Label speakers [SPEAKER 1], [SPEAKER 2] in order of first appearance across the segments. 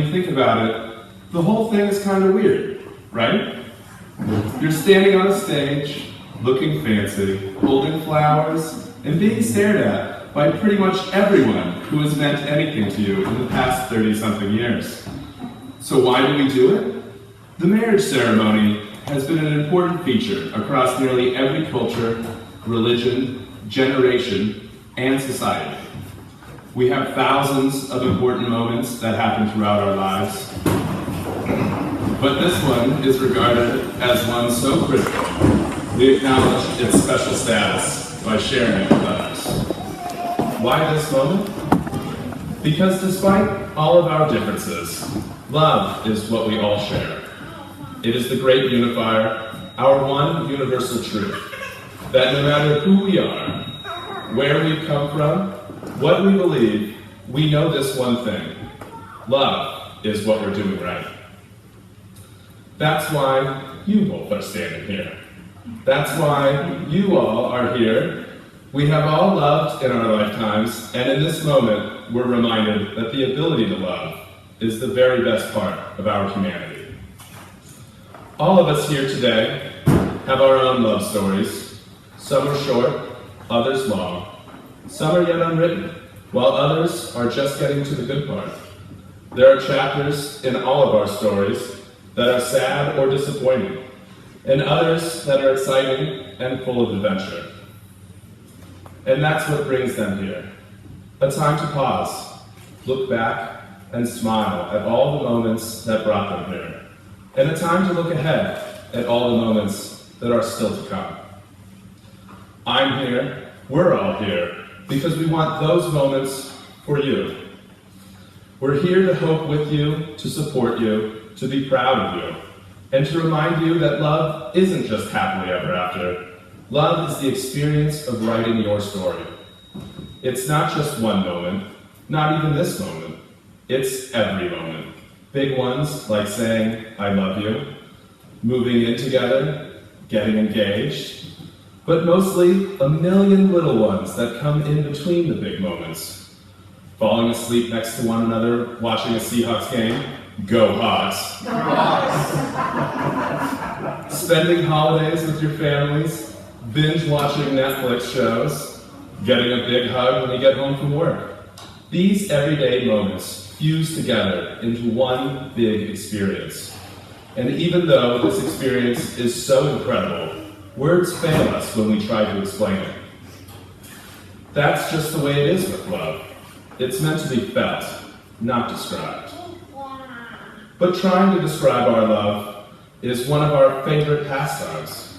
[SPEAKER 1] you think about it, the whole thing is kind of weird, right? You're standing on a stage, looking fancy, holding flowers, and being stared at by pretty much everyone who has meant anything to you in the past 30-something years. So why do we do it? The marriage ceremony has been an important feature across nearly every culture, religion, generation, and society. We have thousands of important moments that happen throughout our lives, but this one is regarded as one so critical, we acknowledge its special status by sharing it with others. Why this moment? Because despite all of our differences, love is what we all share. It is the great unifier, our one universal truth, that no matter who we are, where we've come from, what we believe, we know this one thing. Love is what we're doing right. That's why you both are standing here. That's why you all are here. We have all loved in our lifetimes, and in this moment, we're reminded that the ability to love is the very best part of our humanity. All of us here today have our own love stories. Some are short, others long. Some are yet unwritten, while others are just getting to the good part. There are chapters in all of our stories that are sad or disappointing, and others that are exciting and full of adventure. And that's what brings them here. A time to pause, look back, and smile at all the moments that brought them here. And a time to look ahead at all the moments that are still to come. I'm here, we're all here, because we want those moments for you. We're here to hope with you, to support you, to be proud of you, and to remind you that love isn't just happily ever after. Love is the experience of writing your story. It's not just one moment, not even this moment. It's every moment. Big ones like saying, I love you, moving in together, getting engaged, but mostly a million little ones that come in between the big moments. Falling asleep next to one another, watching a Seahawks game, go Hawks. Spending holidays with your families, binge watching Netflix shows, getting a big hug when you get home from work. These everyday moments fuse together into one big experience. And even though this experience is so incredible, words fail us when we try to explain it. That's just the way it is with love. It's meant to be felt, not described. But trying to describe our love is one of our favorite pastimes.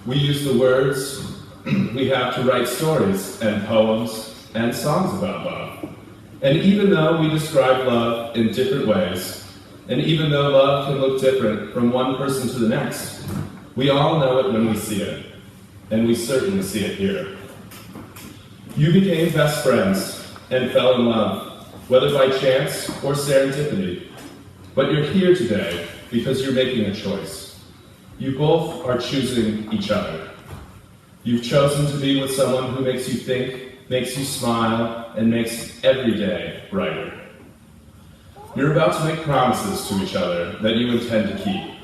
[SPEAKER 1] We use the words we have to write stories and poems and songs about love. And even though we describe love in different ways, and even though love can look different from one person to the next, we all know it when we see it, and we certainly see it here. You became best friends and fell in love, whether by chance or serendipity. But you're here today because you're making a choice. You both are choosing each other. You've chosen to be with someone who makes you think, makes you smile, and makes every day brighter. You're about to make promises to each other that you intend to keep.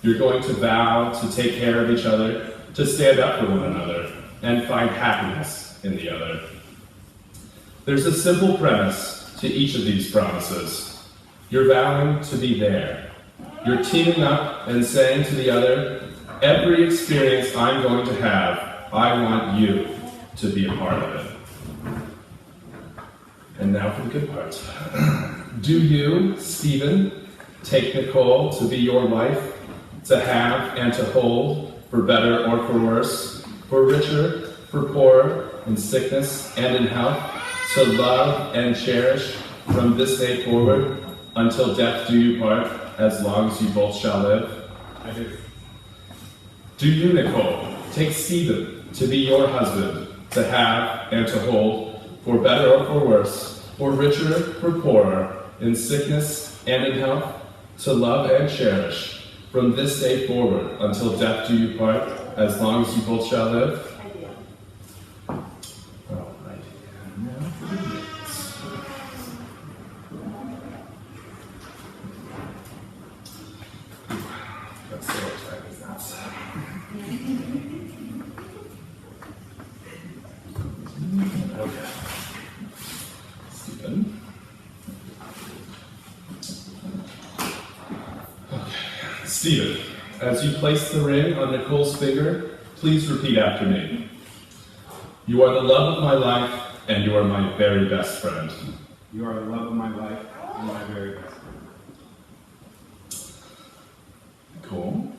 [SPEAKER 1] You're going to vow to take care of each other, to stand up for one another, and find happiness in the other. There's a simple premise to each of these promises. You're vowing to be there. You're teaming up and saying to the other, every experience I'm going to have, I want you to be a part of it. And now for the good part. Do you, Stephen, take Nicole to be your wife, to have and to hold, for better or for worse, for richer, for poorer, in sickness and in health, to love and cherish from this day forward, until death do you part, as long as you both shall live? I do. Do you, Nicole, take Stephen to be your husband, to have and to hold, for better or for worse, for richer, for poorer, in sickness and in health, to love and cherish, from this day forward, until death do you part, as long as you both shall live?
[SPEAKER 2] I do.
[SPEAKER 1] All right. Now for the dates. Okay. Stephen. Okay. Stephen, as you place the ring on Nicole's finger, please repeat after me. You are the love of my life, and you are my very best friend.
[SPEAKER 2] You are the love of my life and my very best friend.
[SPEAKER 1] Nicole.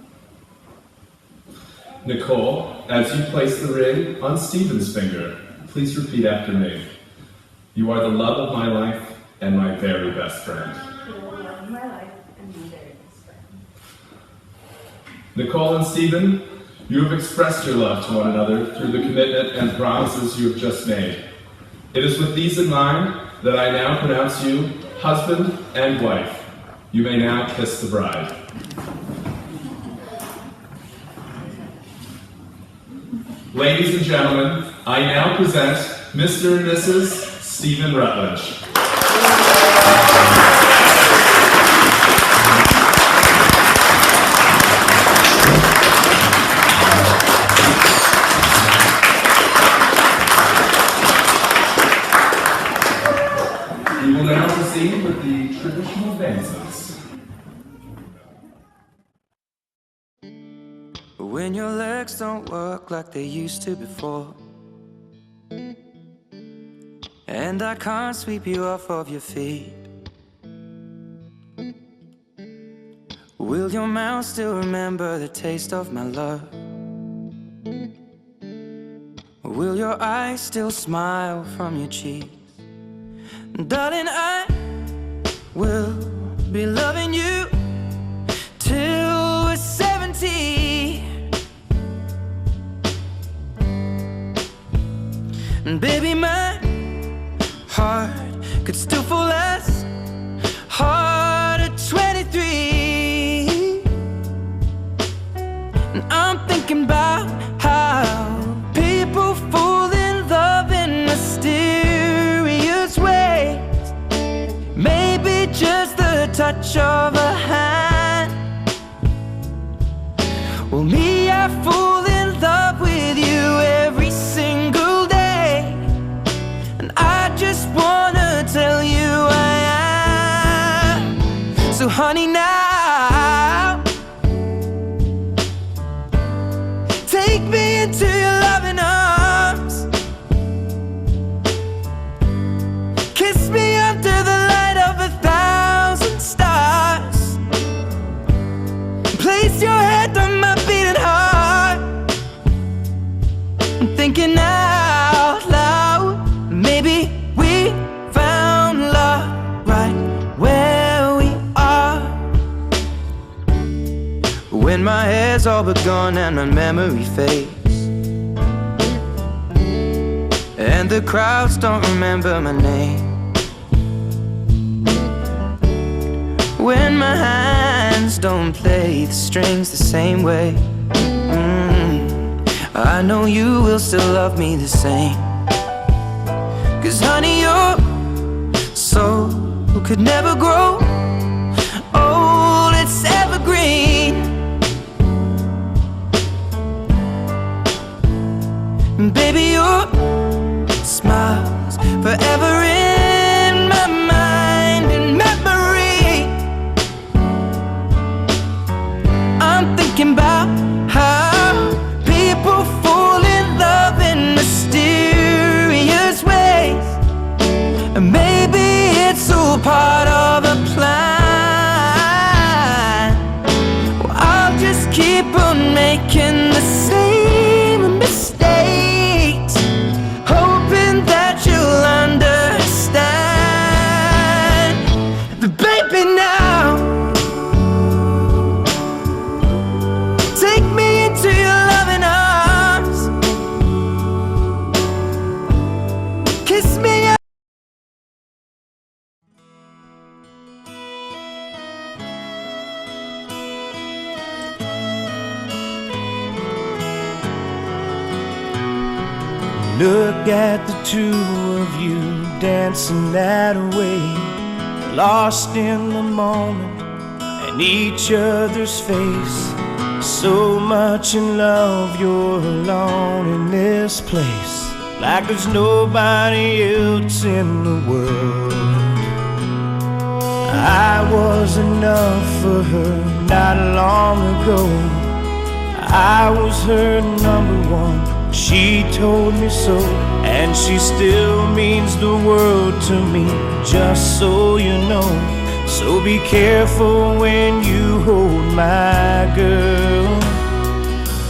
[SPEAKER 1] Nicole, as you place the ring on Stephen's finger, please repeat after me. You are the love of my life and my very best friend.
[SPEAKER 3] You are the love of my life and my very best friend.
[SPEAKER 1] Nicole and Stephen, you have expressed your love to one another through the commitment and promises you have just made. It is with these in mind that I now pronounce you husband and wife. You may now kiss the bride. Ladies and gentlemen, I now present Mr. and Mrs. Stephen Rutledge. We will now proceed with the traditional dances.
[SPEAKER 4] When your legs don't work like they used to before, and I can't sweep you off of your feet, will your mouth still remember the taste of my love? Will your eyes still smile from your cheeks? Darling, I will be loving you till we're 70. And baby, my heart could still fall as hard at 23. And I'm thinking about how people fall in love in mysterious ways. Maybe just the touch of a hand. Well, me, I fall in love with you every single day, and I just wanna tell you I am. So honey, now take me into your loving arms. Kiss me under the light of 1,000 stars. Place your head on my beating heart. I'm thinking out loud, maybe we found love right where we are. When my hair's all but gone and my memory fades, and the crowds don't remember my name, when my hands don't play the strings the same way, I know you will still love me the same. 'Cause honey, your soul could never grow old, it's evergreen. And baby, your smile's forever in my mind and memory. I'm thinking about how people fall in love in mysterious ways, and maybe it's all part of a plan. Well, I'll just keep on making the same mistakes, hoping that you'll understand. But baby, now take me into your loving arms. Kiss me up.
[SPEAKER 5] Look at the two of you dancing that way, lost in the moment and each other's face, So much in love, you're alone in this place, like there's nobody else in the world. I was enough for her not long ago. I was her number one, she told me so. And she still means the world to me, just so you know. So be careful when you hold my girl.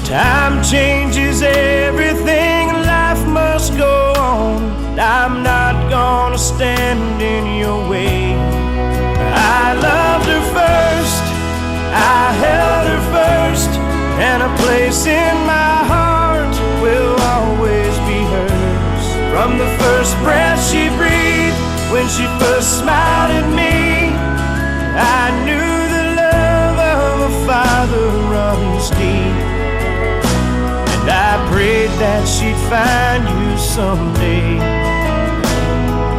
[SPEAKER 5] Time changes everything, life must go on. I'm not gonna stand in your way. I loved her first, I held her first, and a place in my heart will always be hers. From the first breath she breathed, when she first smiled at me, I knew the love of a father runs deep. And I prayed that she'd find you someday,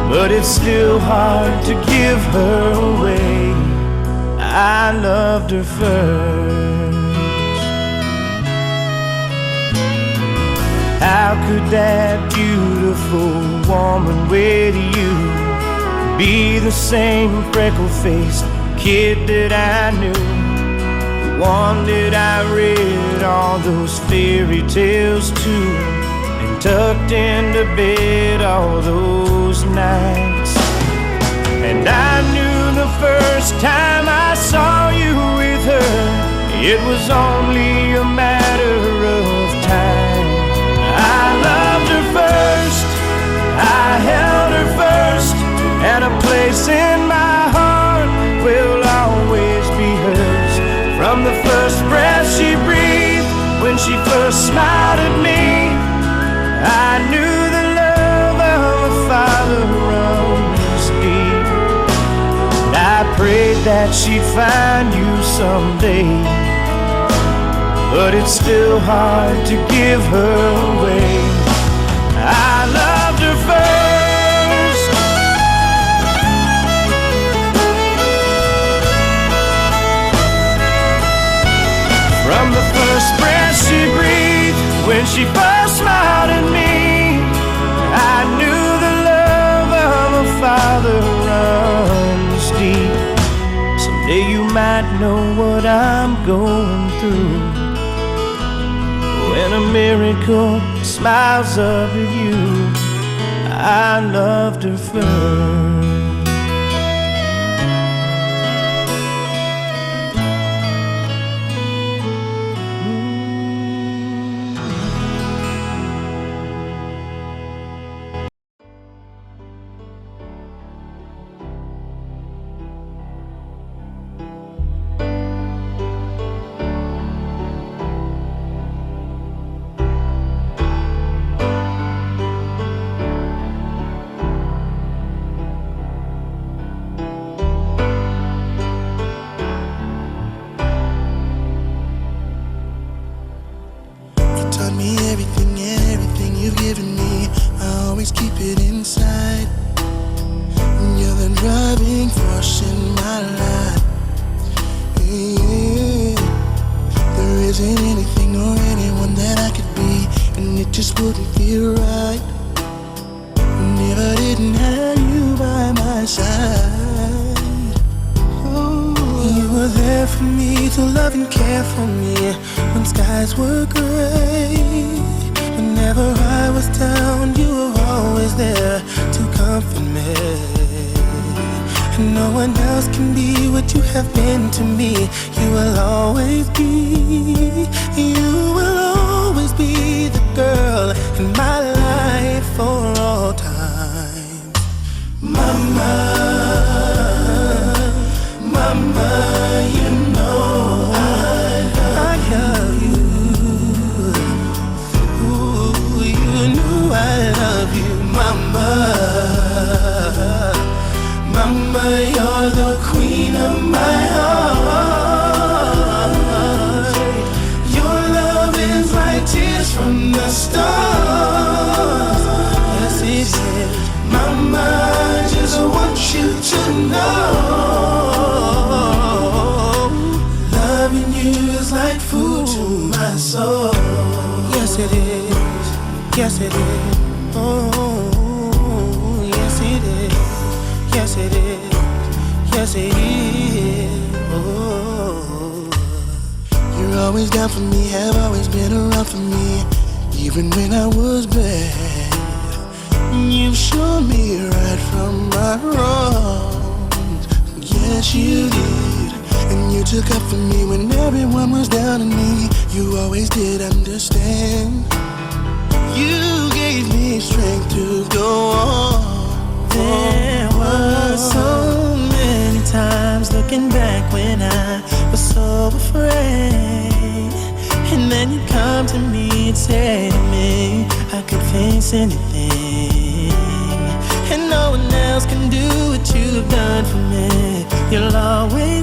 [SPEAKER 5] but it's still hard to give her away. I loved her first. How could that beautiful woman with you be the same freckle-faced kid that I knew, the one that I read all those fairy tales to, and tucked into bed all those nights? And I knew the first time I saw you with her, it was only a matter of time. I loved her first, I held her first, and a place in my heart will always be hers. From the first breath she breathed, when she first smiled at me, I knew the love of a father runs deep. And I prayed that she'd find you someday, but it's still hard to give her away. I loved her first. From the first breath she breathed, when she first smiled at me, I knew the love of a father runs deep. Someday you might know what I'm going through, when a miracle smiles up at you. I loved her first.
[SPEAKER 6] Everything you've given me, I always keep it inside. You're the driving force in my life. Yeah. There isn't anything or anyone that I could be, and it just wouldn't feel right if I didn't have you by my side. Oh. You were there for me to love and care for me when skies were gray. Whenever I was down, you were always there to comfort me. And no one else can be what you have been to me. You will always be, you will always be the girl in my life for all time. Mama, mama, you know I love you. I love you, mama. Mama, you're the queen of my heart. Your love is like tears from the stars. Yes, it is. Mama, I just want you to know, loving you is like food to it is. Yes, it is. Oh, yes, it is. Yes, it is. Yes, it is. Oh, you're always down for me, have always been around for me, even when I was bad. You've shown me right from my wrongs. Yes, you did. And you took up for me when everyone was down on me. You always did understand. You gave me strength to go on.
[SPEAKER 5] There were so many times looking back when I was so afraid, and then you come to me and say to me I could face anything, and no one else can do what you've done for me. You'll always